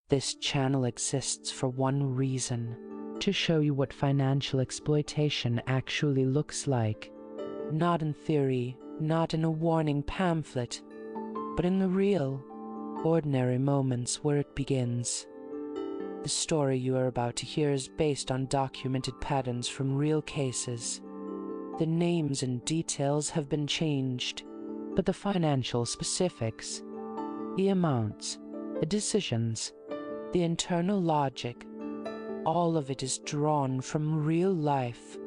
This channel exists for one reason: to show you what financial exploitation actually looks like. Not in theory, not in a warning pamphlet, but in the real, ordinary moments where it begins. The story you are about to hear is based on documented patterns from real cases. The names and details have been changed, but the financial specifics, the amounts, the decisions, the internal logic, all of it is drawn from real life.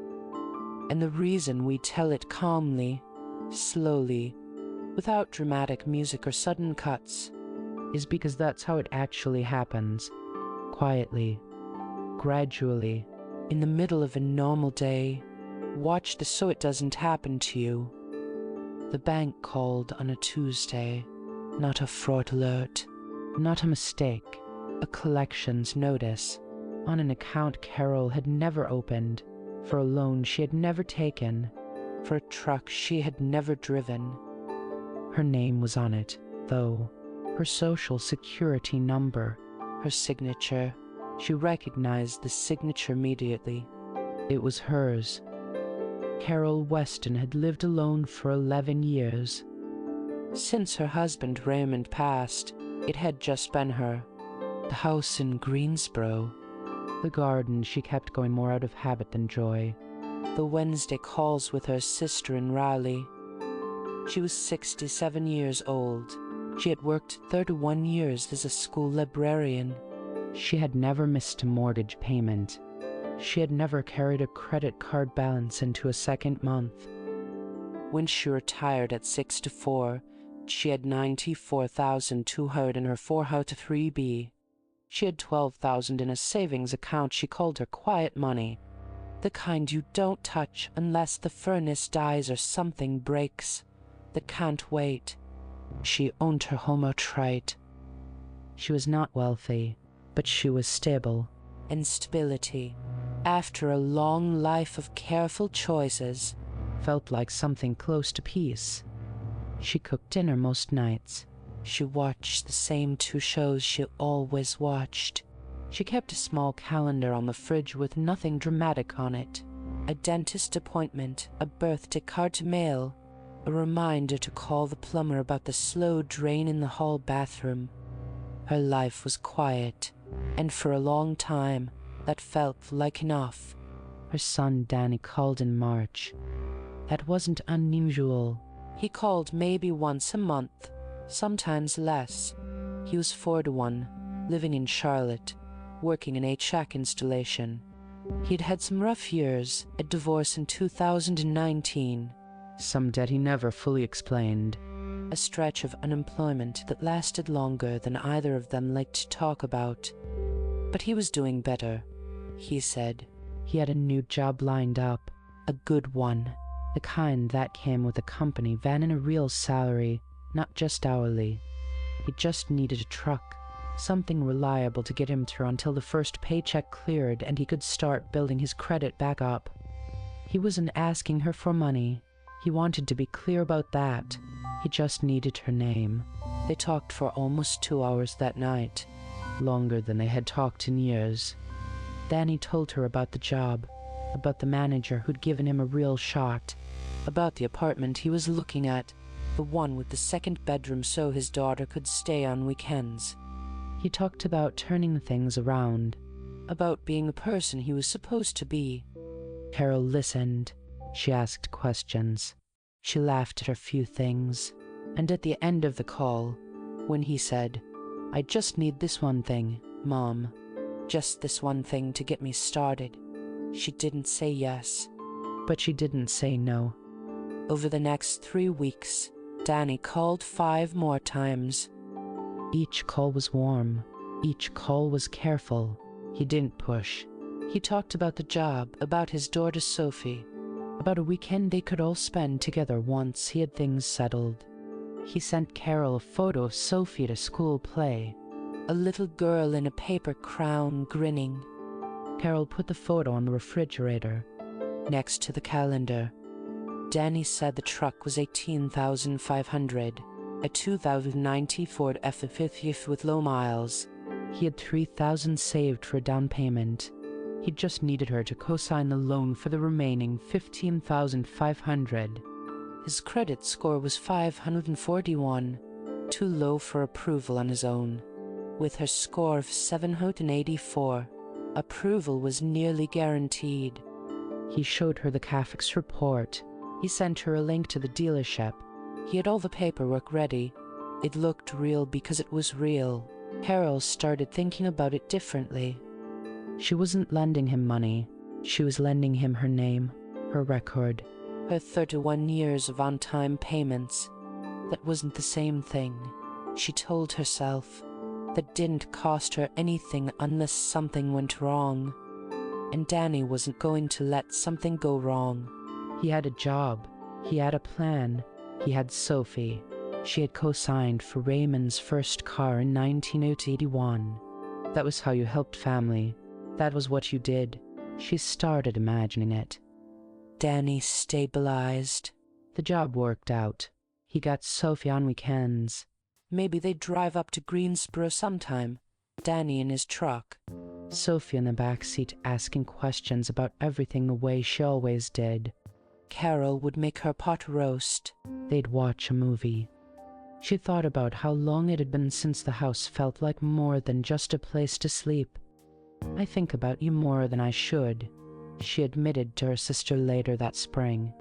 And the reason we tell it calmly, slowly, without dramatic music or sudden cuts, is because that's how it actually happens. Quietly, gradually, in the middle of a normal day. Watch this so it doesn't happen to you. The bank called on a Tuesday. Not a fraud alert, not a mistake, a collections notice on an account Carol had never opened, for a loan she had never taken, for a truck she had never driven. Her name was on it, though, her social security number, her signature. She recognized the signature immediately. It was hers. Carol Weston had lived alone for 11 years. Since her husband Raymond passed, it had just been her. The house in Greensboro, the garden she kept going more out of habit than joy, the Wednesday calls with her sister in Raleigh. She was 67 years old. She had worked 31 years as a school librarian. She had never missed a mortgage payment. She had never carried a credit card balance into a second month. When she retired at 64, she had $94,200 in her 403b. She had $12,000 in a savings account she called her quiet money, the kind you don't touch unless the furnace dies or something breaks, that can't wait. She owned her home outright. She was not wealthy, but she was stable. And stability, after a long life of careful choices, felt like something close to peace. She cooked dinner most nights. She watched the same 2 shows she always watched. She kept a small calendar on the fridge with nothing dramatic on it. A dentist appointment, a birthday card to mail, a reminder to call the plumber about the slow drain in the hall bathroom. Her life was quiet, and for a long time, that felt like enough. Her son Danny called in March. That wasn't unusual. He called maybe once a month, sometimes less. He was 41, living in Charlotte, working in HVAC installation. He'd had some rough years, a divorce in 2019, some debt he never fully explained, a stretch of unemployment that lasted longer than either of them liked to talk about. But he was doing better, he said. He had a new job lined up, a good one, the kind that came with a company van and a real salary, not just hourly. He just needed a truck, something reliable to get him through until the first paycheck cleared and he could start building his credit back up. He wasn't asking her for money. He wanted to be clear about that. He just needed her name. They talked for almost 2 hours that night, longer than they had talked in years. Danny told her about the job, about the manager who'd given him a real shot, about the apartment he was looking at, the one with the second bedroom so his daughter could stay on weekends. He talked about turning things around, about being the person he was supposed to be. Carol listened. She asked questions. She laughed at a few things. And at the end of the call, when he said, "I just need this one thing, Mom. Just this one thing to get me started," she didn't say yes, but she didn't say no. Over the next 3 weeks, Danny called 5 more times. Each call was warm. Each call was careful. He didn't push. He talked about the job, about his daughter Sophie, about a weekend they could all spend together once he had things settled. He sent Carol a photo of Sophie at a school play, a little girl in a paper crown grinning. Carol put the photo on the refrigerator, next to the calendar. Danny said the truck was $18,500, a 2019 Ford F-50 with low miles. He had $3,000 saved for a down payment. He just needed her to co-sign the loan for the remaining $15,500. His credit score was 541, too low for approval on his own. With her score of 784, approval was nearly guaranteed. He showed her the Carfax report. He sent her a link to the dealership. He had all the paperwork ready. It looked real because it was real. Carol started thinking about it differently. She wasn't lending him money. She was lending him her name, her record, her 31 years of on-time payments. That wasn't the same thing, she told herself. That didn't cost her anything unless something went wrong. And Danny wasn't going to let something go wrong. He had a job. He had a plan. He had Sophie. She had co-signed for Raymond's first car in 1981. That was how you helped family. That was what you did. She started imagining it. Danny stabilized. The job worked out. He got Sophie on weekends. Maybe they'd drive up to Greensboro sometime, Danny in his truck. Sophie in the back seat asking questions about everything the way she always did. Carol would make her pot roast. They'd watch a movie. She thought about how long it had been since the house felt like more than just a place to sleep. I think about you more than I should, she admitted to her sister later that spring.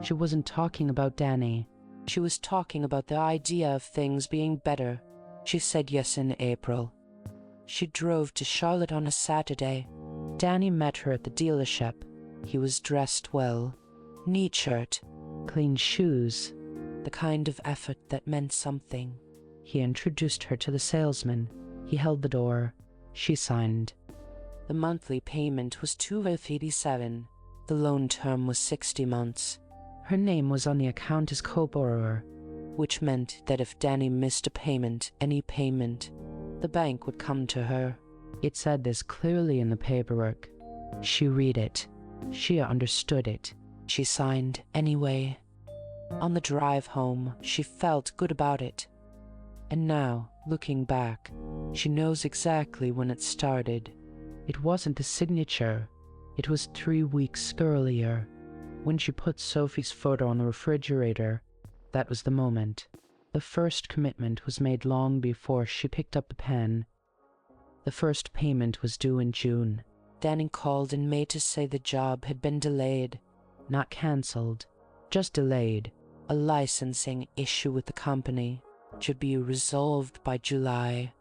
She wasn't talking about Danny. She was talking about the idea of things being better. She said yes in April. She drove to Charlotte on a Saturday. Danny met her at the dealership. He was dressed well. Neat shirt, clean shoes, the kind of effort that meant something. He introduced her to the salesman. He held the door. She signed. The monthly payment was $287. The loan term was 60 months. Her name was on the account as co-borrower, which meant that if Danny missed a payment, any payment, the bank would come to her. It said this clearly in the paperwork. She read it. She understood it. She signed anyway. On the drive home, she felt good about it. And now, looking back, she knows exactly when it started. It wasn't a signature. It was 3 weeks earlier. When she put Sophie's photo on the refrigerator, that was the moment. The first commitment was made long before she picked up the pen. The first payment was due in June. Danny called in May to say the job had been delayed. Not cancelled, just delayed. A licensing issue with the company should be resolved by July.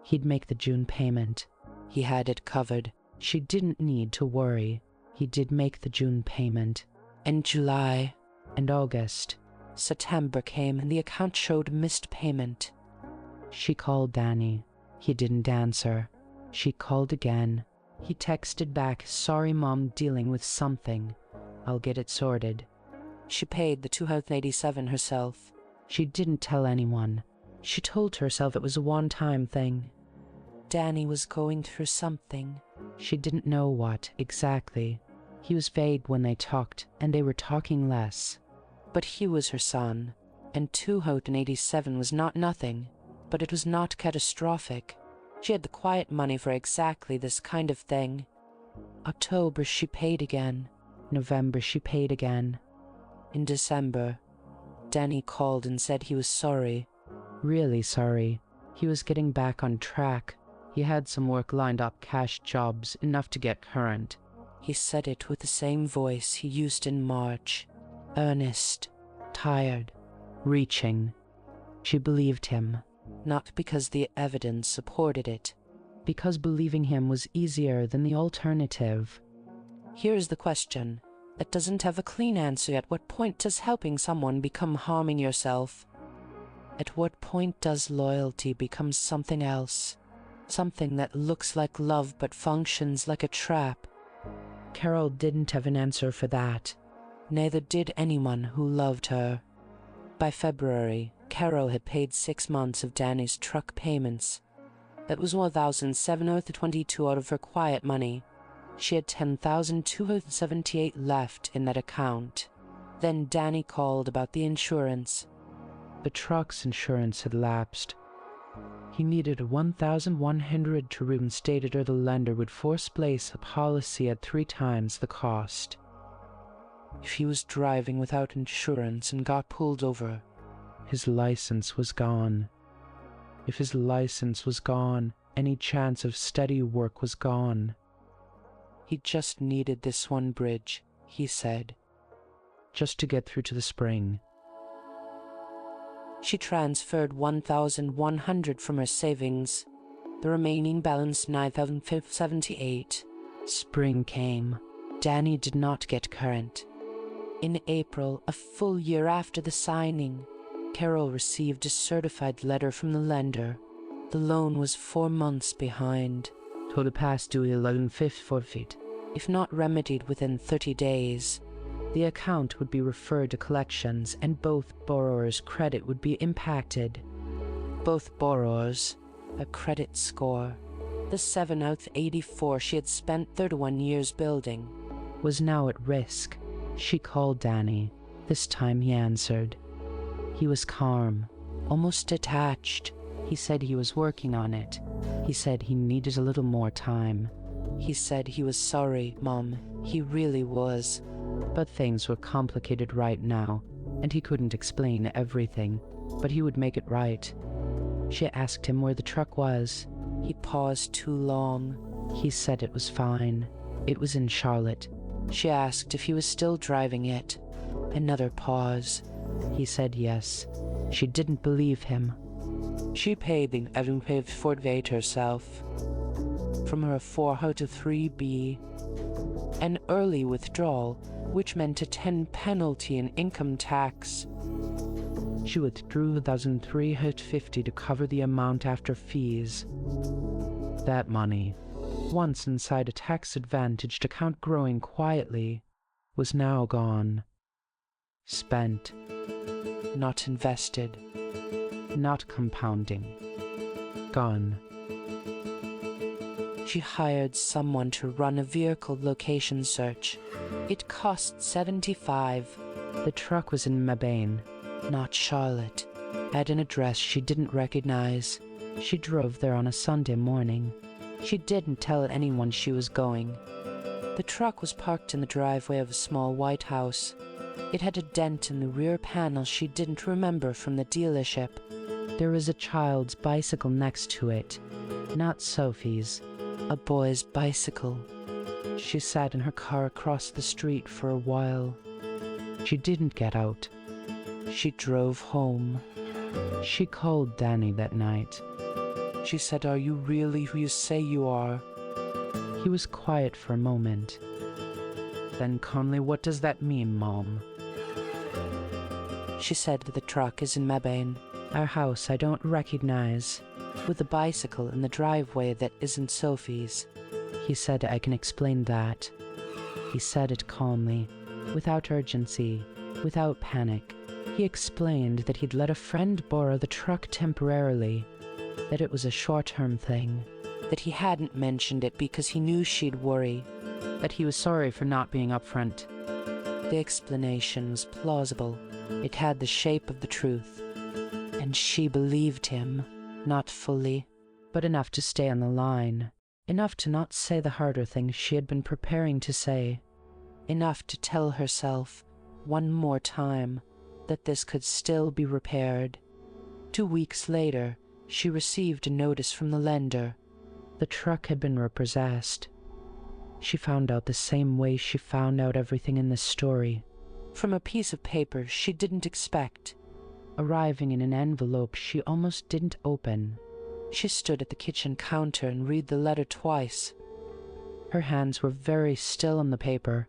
He'd make the June payment. He had it covered. She didn't need to worry. He did make the June payment. And July and August. September came and the account showed missed payment. She called Danny. He didn't answer. She called again. He texted back, "Sorry, Mom, dealing with something. I'll get it sorted." She paid the $287 herself. She didn't tell anyone. She told herself it was a one-time thing. Danny was going through something. She didn't know what exactly. He was vague when they talked, and they were talking less. But he was her son, and $287 was not nothing, but it was not catastrophic. She had the quiet money for exactly this kind of thing. October she paid again. November she paid again. In December, Danny called and said he was sorry. Really sorry. He was getting back on track. He had some work lined up, cash jobs, enough to get current. He said it with the same voice he used in March. Earnest, tired, reaching. She believed him, not because the evidence supported it, because believing him was easier than the alternative. Here's the question that doesn't have a clean answer. At what point does helping someone become harming yourself? At what point does loyalty become something else? Something that looks like love but functions like a trap? Carol didn't have an answer for that. Neither did anyone who loved her. By February, Carol had paid 6 months of Danny's truck payments. That was $1,722 out of her quiet money. She had $10,278 left in that account. Then Danny called about the insurance. The truck's insurance had lapsed. He needed $1,100 to reinstate it, or the lender would force place a policy at 3 times the cost. If he was driving without insurance and got pulled over, his license was gone. If his license was gone, any chance of steady work was gone. He just needed this one bridge, he said, just to get through to the spring. She transferred $1,100 from her savings. The remaining balance, $9,578. Spring came. Danny did not get current. In April, a full year after the signing, Carol received a certified letter from the lender. The loan was 4 months behind. Total past due $11,500 forfeit. If not remedied within 30 days, the account would be referred to collections and both borrowers' credit would be impacted. Both borrowers, a credit score, the 7 out of 84 she had spent 31 years building, was now at risk. She called Danny. This time he answered. He was calm, almost detached. He said he was working on it. He said he needed a little more time. He said he was sorry, Mom. He really was. But things were complicated right now, and he couldn't explain everything, but he would make it right. She asked him where the truck was. He paused too long. He said it was fine. It was in Charlotte. She asked if he was still driving it. Another pause. He said yes. She didn't believe him. She paid the $11,548 herself. From her 4 out of 3B. An early withdrawal, which meant a 10 penalty in income tax. She withdrew $1,350 to cover the amount after fees. That money, once inside a tax-advantaged account growing quietly, was now gone. Spent. Not invested. Not compounding. Gone. She hired someone to run a vehicle location search. It cost $75. The truck was in Mabane, not Charlotte, at an address she didn't recognize. She drove there on a Sunday morning. She didn't tell anyone she was going. The truck was parked in the driveway of a small white house. It had a dent in the rear panel she didn't remember from the dealership. There was a child's bicycle next to it, not Sophie's. A boy's bicycle. She sat in her car across the street for a while. She didn't get out. She drove home. She called Danny that night. She said, "Are you really who you say you are?" He was quiet for a moment. Then calmly, "What does that mean, Mom?" She said that the truck is in Mabane. Our house I don't recognize, with a bicycle in the driveway that isn't Sophie's. He said, "I can explain that." He said it calmly, without urgency, without panic. He explained that he'd let a friend borrow the truck temporarily, that it was a short-term thing, that he hadn't mentioned it because he knew she'd worry, that he was sorry for not being upfront. The explanation was plausible. It had the shape of the truth. And she believed him. Not fully, but enough to stay on the line. Enough to not say the harder things she had been preparing to say. Enough to tell herself, one more time, that this could still be repaired. 2 weeks later, she received a notice from the lender. The truck had been repossessed. She found out the same way she found out everything in this story. From a piece of paper she didn't expect, arriving in an envelope she almost didn't open. She stood at the kitchen counter and read the letter twice. Her hands were very still on the paper.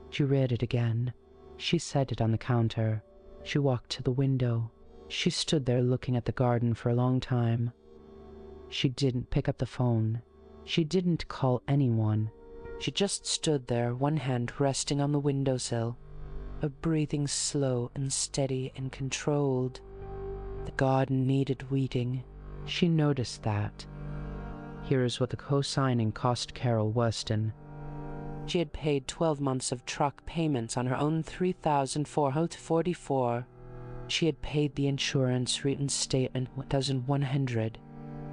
She read it again. She set it on the counter. She walked to the window. She stood there looking at the garden for a long time. She didn't pick up the phone. She didn't call anyone. She just stood there, one hand resting on the windowsill, her breathing slow and steady and controlled. The garden needed weeding. She noticed that. Here's what the co-signing cost Carol Weston. She had paid 12 months of truck payments on her own $3,444. She had paid the insurance reinstatement $1,100.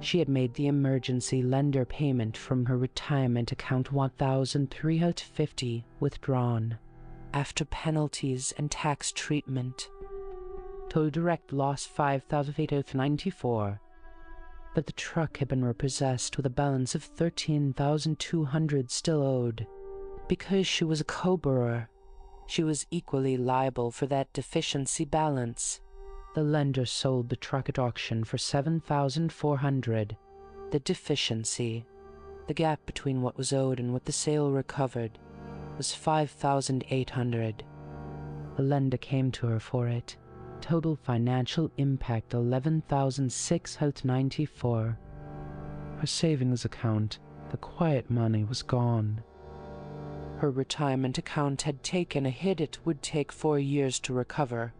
She had made the emergency lender payment from her retirement account, 1,350 withdrawn, after penalties and tax treatment. Total direct loss 5,894. But the truck had been repossessed with a balance of 13,200 still owed. Because she was a co-borrower, she was equally liable for that deficiency balance. The lender sold the truck at auction for 7,400. The deficiency, the gap between what was owed and what the sale recovered, was 5,800. The lender came to her for it. Total financial impact 11,694. Her savings account, the quiet money, was gone. Her retirement account had taken a hit it would take 4 years to recover.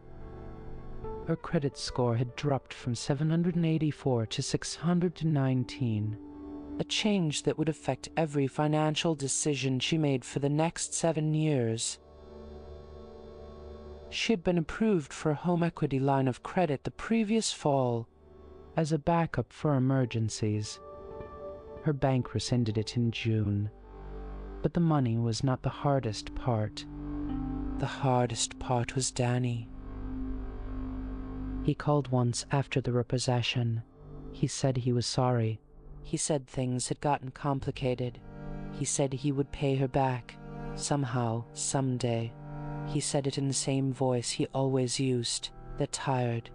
Her credit score had dropped from 784 to 619, a change that would affect every financial decision she made for the next 7 years. She had been approved for a home equity line of credit the previous fall as a backup for emergencies. Her bank rescinded it in June. But the money was not the hardest part. The hardest part was Danny. He called once after the repossession. He said he was sorry. He said things had gotten complicated. He said he would pay her back, somehow, someday. He said it in the same voice he always used, that tired,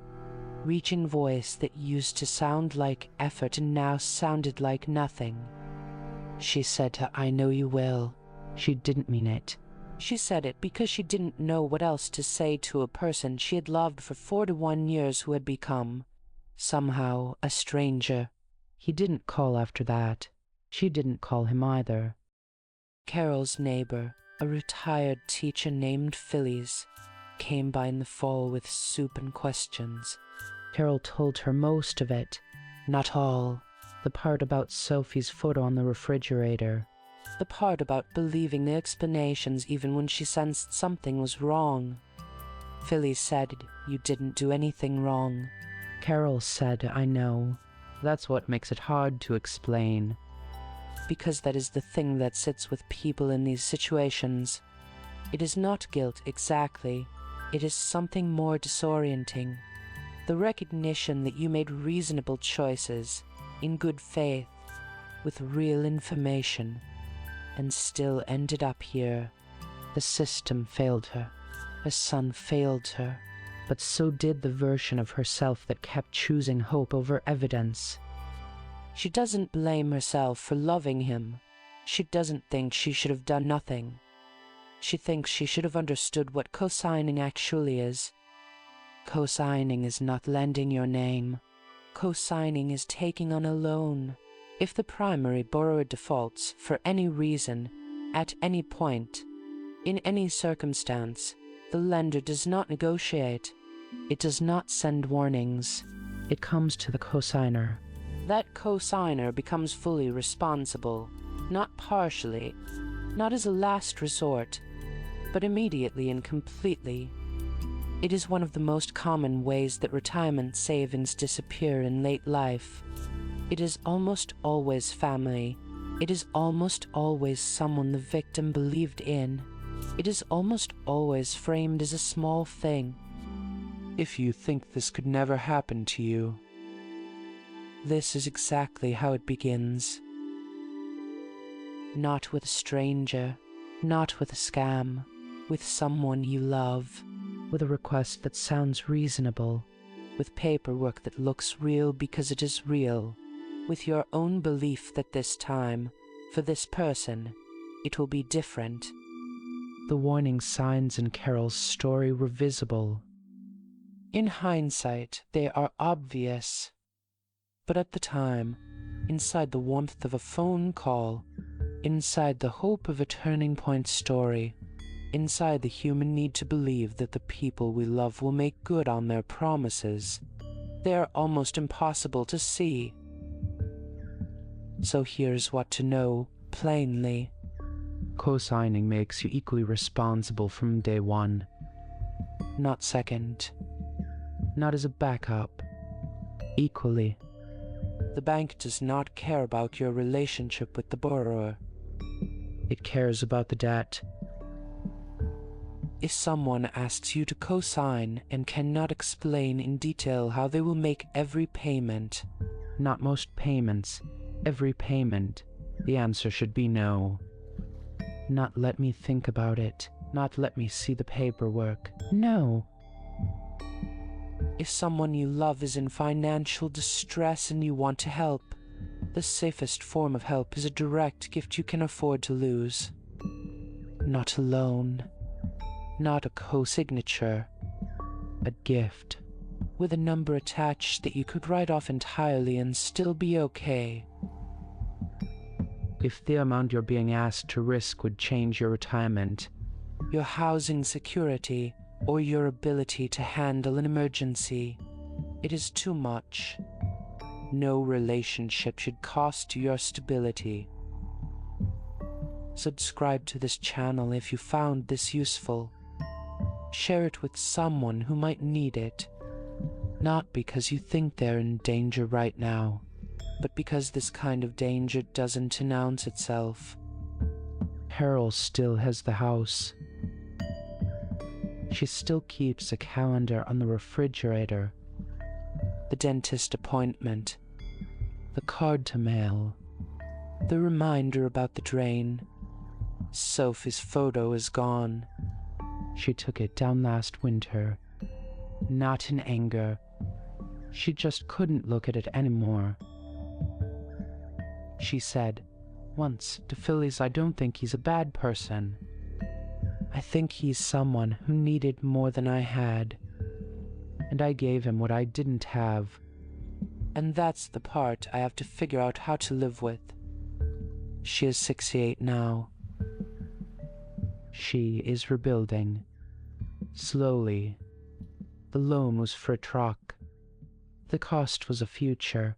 reaching voice that used to sound like effort and now sounded like nothing. She said to "I know you will." She didn't mean it. She said it because she didn't know what else to say to a person she had loved for 41 years who had become, somehow, a stranger. He didn't call after that. She didn't call him either. Carol's neighbor, a retired teacher named Phyllis, came by in the fall with soup and questions. Carol told her most of it, not all. The part about Sophie's photo on the refrigerator. The part about believing the explanations even when she sensed something was wrong. Phyllis said, "You didn't do anything wrong." Carol said, "I know. That's what makes it hard to explain." Because that is the thing that sits with people in these situations. It is not guilt exactly. It is something more disorienting. The recognition that you made reasonable choices, in good faith, with real information, and still ended up here. The system failed her. Her son failed her. But so did the version of herself that kept choosing hope over evidence. She doesn't blame herself for loving him. She doesn't think she should have done nothing. She thinks she should have understood what co-signing actually is. Co-signing is not lending your name. Co-signing is taking on a loan. If the primary borrower defaults for any reason, at any point, in any circumstance, the lender does not negotiate. It does not send warnings. It comes to the co-signer. That co-signer becomes fully responsible, not partially, not as a last resort, but immediately and completely. It is one of the most common ways that retirement savings disappear in late life. It is almost always family. It is almost always someone the victim believed in. It is almost always framed as a small thing. If you think this could never happen to you, this is exactly how it begins. Not with a stranger, not with a scam, with someone you love, with a request that sounds reasonable, with paperwork that looks real because it is real, with your own belief that this time, for this person, it will be different. The warning signs in Carol's story were visible. In hindsight, they are obvious. But at the time, inside the warmth of a phone call, inside the hope of a turning point story, inside the human need to believe that the people we love will make good on their promises, they are almost impossible to see. So here's what to know, plainly. Co-signing makes you equally responsible from day one. Not second. Not as a backup. Equally. The bank does not care about your relationship with the borrower. It cares about the debt. If someone asks you to co-sign and cannot explain in detail how they will make every payment, not most payments, every payment, the answer should be no. Not let me think about it, not let me see the paperwork. No. If someone you love is in financial distress and you want to help, the safest form of help is a direct gift you can afford to lose. Not a loan. Not a co-signature, a gift, with a number attached that you could write off entirely and still be okay. If the amount you're being asked to risk would change your retirement, your housing security, or your ability to handle an emergency, it is too much. No relationship should cost you your stability. Subscribe to this channel if you found this useful. Share it with someone who might need it, not because you think they're in danger right now, but because this kind of danger doesn't announce itself. Carol still has the house. She still keeps a calendar on the refrigerator, the dentist appointment, the card to mail, the reminder about the drain. Sophie's photo is gone. She took it down last winter, not in anger. She just couldn't look at it anymore. She said once to Phyllis, "I don't think he's a bad person. I think he's someone who needed more than I had, and I gave him what I didn't have. And that's the part I have to figure out how to live with." She is 68 now. She is rebuilding. Slowly. The loan was for a truck. The cost was a future.